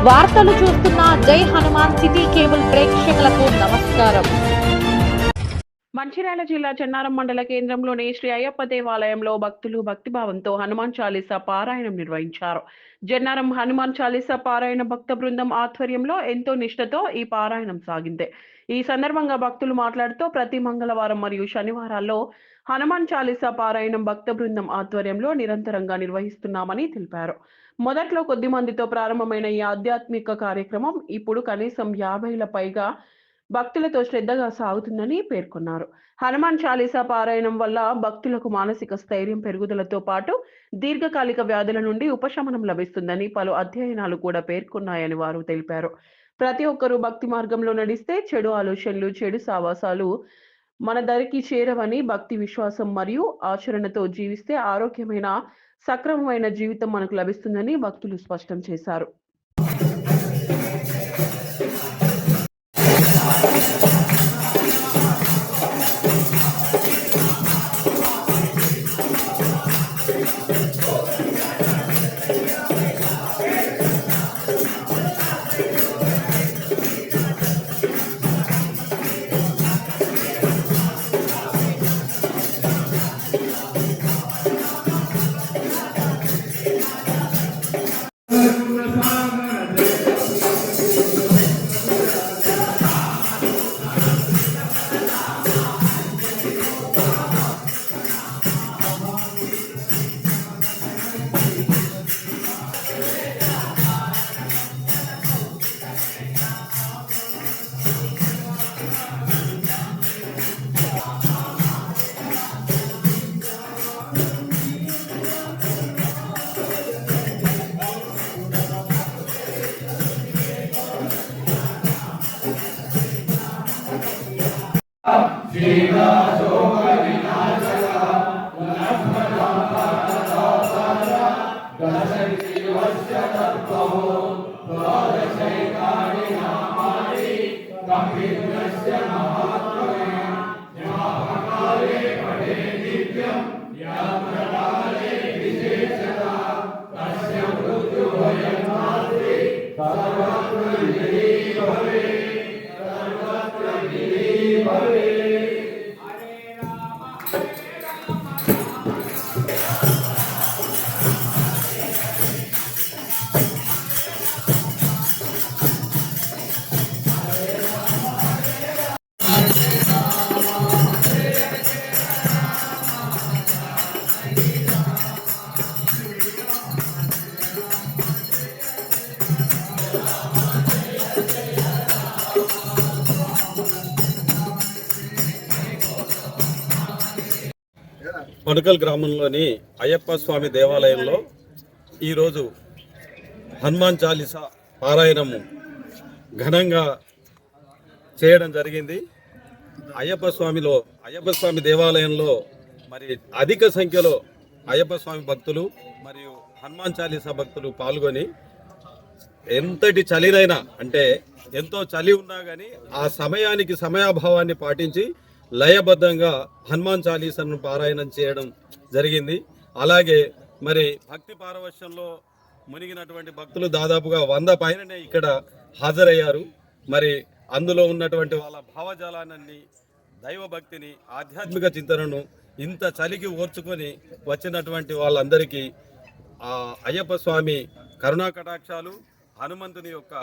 వార్తలు చూస్తున్న జై హనుమాన్ సిటీ కేబుల్ ప్రేక్షకులకు నమస్కారం. మంచిర్యాల జిల్లా చెన్నారం మండల కేంద్రంలోని శ్రీ అయ్యప్ప దేవాలయంలో భక్తులు భక్తిభావంతో హనుమాన్ చాలీసా పారాయణం నిర్వహించారు. జన్నారం హనుమాన్ చాలీసా పారాయణ భక్త బృందం ఆధ్వర్యంలో ఎంతో నిష్ఠతో ఈ పారాయణం సాగింది. ఈ సందర్భంగా భక్తులు మాట్లాడుతూ ప్రతి మంగళవారం మరియు శనివారాల్లో హనుమాన్ చాలీసా పారాయణం భక్త బృందం ఆధ్వర్యంలో నిరంతరంగా నిర్వహిస్తున్నామని తెలిపారు. మొదట్లో కొద్ది మందితో ప్రారంభమైన ఈ ఆధ్యాత్మిక కార్యక్రమం ఇప్పుడు కనీసం 50ల పైగా భక్తులతో శ్రద్ధగా సాగుతుందని పేర్కొన్నారు. హనుమాన్ చాలీసా పారాయణం వల్ల భక్తులకు మానసిక స్థైర్యం పెరుగుదలతో పాటు దీర్ఘకాలిక వ్యాధుల నుండి ఉపశమనం లభిస్తుందని పలు అధ్యయనాలు కూడా పేర్కొన్నాయని వారు తెలిపారు. ప్రతి ఒక్కరూ భక్తి మార్గంలో నడిస్తే చెడు ఆలోచనలు, చెడు సావాసాలు మన దరికి చేరవని, భక్తి విశ్వాసం మరియు ఆచరణతో జీవిస్తే ఆరోగ్యమైన సక్రమమైన జీవితం మనకు లభిస్తుందని భక్తులు స్పష్టం చేశారు. పనుకల్ గ్రామంలోని అయ్యప్ప స్వామి దేవాలయంలో ఈరోజు హనుమాన్ చాలీసా పారాయణము ఘనంగా చేయడం జరిగింది. అయ్యప్ప స్వామి దేవాలయంలో మరి అధిక సంఖ్యలో అయ్యప్ప స్వామి భక్తులు మరియు హనుమాన్ చాలీసా భక్తులు పాల్గొని ఎంతటి చలినైనా అంటే ఎంతో చలి ఉన్నా కానీ ఆ సమయానికి సమయాభావాన్ని పాటించి లయబద్ధంగా హనుమాన్ చాలీసాను పారాయణం చేయడం జరిగింది. అలాగే మరి భక్తి పారవశ్యంలో మునిగినటువంటి భక్తులు దాదాపుగా 100 పైననే ఇక్కడ హాజరయ్యారు. మరి అందులో ఉన్నటువంటి వాళ్ళ భావజాలాన్ని, దైవభక్తిని, ఆధ్యాత్మిక చింతనను ఇంత చలికి ఓర్చుకొని వచ్చినటువంటి వాళ్ళందరికీ ఆ అయ్యప్ప స్వామి కరుణా కటాక్షాలు, హనుమంతుని యొక్క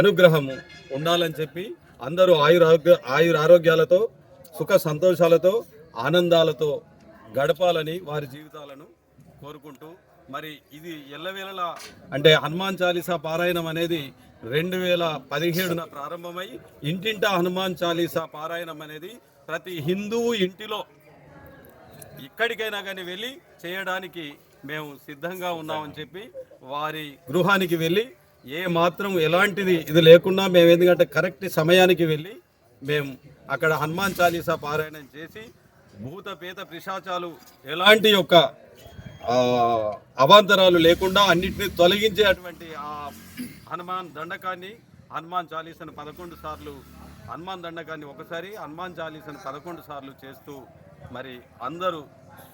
అనుగ్రహము ఉండాలని చెప్పి అందరూ ఆయురారోగ్యాలతో, సుఖ సంతోషాలతో, ఆనందాలతో గడపాలని వారి జీవితాలను కోరుకుంటూ మరి ఇది ఎల్లవేళలా అంటే హనుమాన్ చాలీసా పారాయణం అనేది 2017న ప్రారంభమై ఇంటింటా హనుమాన్ చాలీసా పారాయణం అనేది ప్రతి హిందువు ఇంటిలో ఎక్కడికైనా కానీ వెళ్ళి చేయడానికి మేము సిద్ధంగా ఉన్నామని చెప్పి వారి గృహానికి వెళ్ళి ఏ మాత్రం ఎలాంటిది ఇది లేకుండా మేము ఎందుకంటే కరెక్ట్ సమయానికి వెళ్ళి మేము అక్కడ హనుమాన్ చాలీసా పారాయణం చేసి భూత పేత పిశాచాలు ఎలాంటి యొక్క అవాంతరాలు లేకుండా అన్నింటినీ తొలగించేటువంటి ఆ హనుమాన్ దండకాన్ని, హనుమాన్ చాలీసాను 11 సార్లు, హనుమాన్ దండకాన్ని ఒకసారి, హనుమాన్ చాలీసాను 11 సార్లు చేస్తూ మరి అందరూ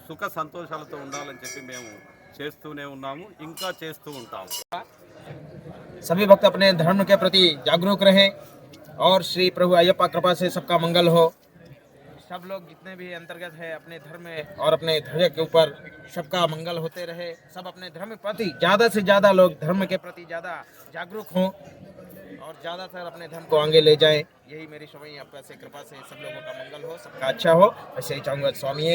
సుఖ సంతోషాలతో ఉండాలని చెప్పి మేము చేస్తూనే ఉన్నాము, ఇంకా చేస్తూ ఉంటాము. सभी भक्त अपने धर्म के प्रति जागरूक रहे और श्री प्रभु अयप्पा कृपा से सबका मंगल हो। सब लोग जितने भी अंतर्गत है अपने धर्म में और अपने ध्वज के ऊपर सबका मंगल होते रहे। सब अपने धर्म के प्रति ज़्यादा से ज़्यादा लोग धर्म के प्रति ज़्यादा जागरूक हों और ज़्यादातर अपने धर्म को आगे ले जाएं। यही मेरी स्वामी आपका से कृपा से सब लोगों का मंगल हो, सबका अच्छा हो। ऐसे ही चाहूँगा स्वामी।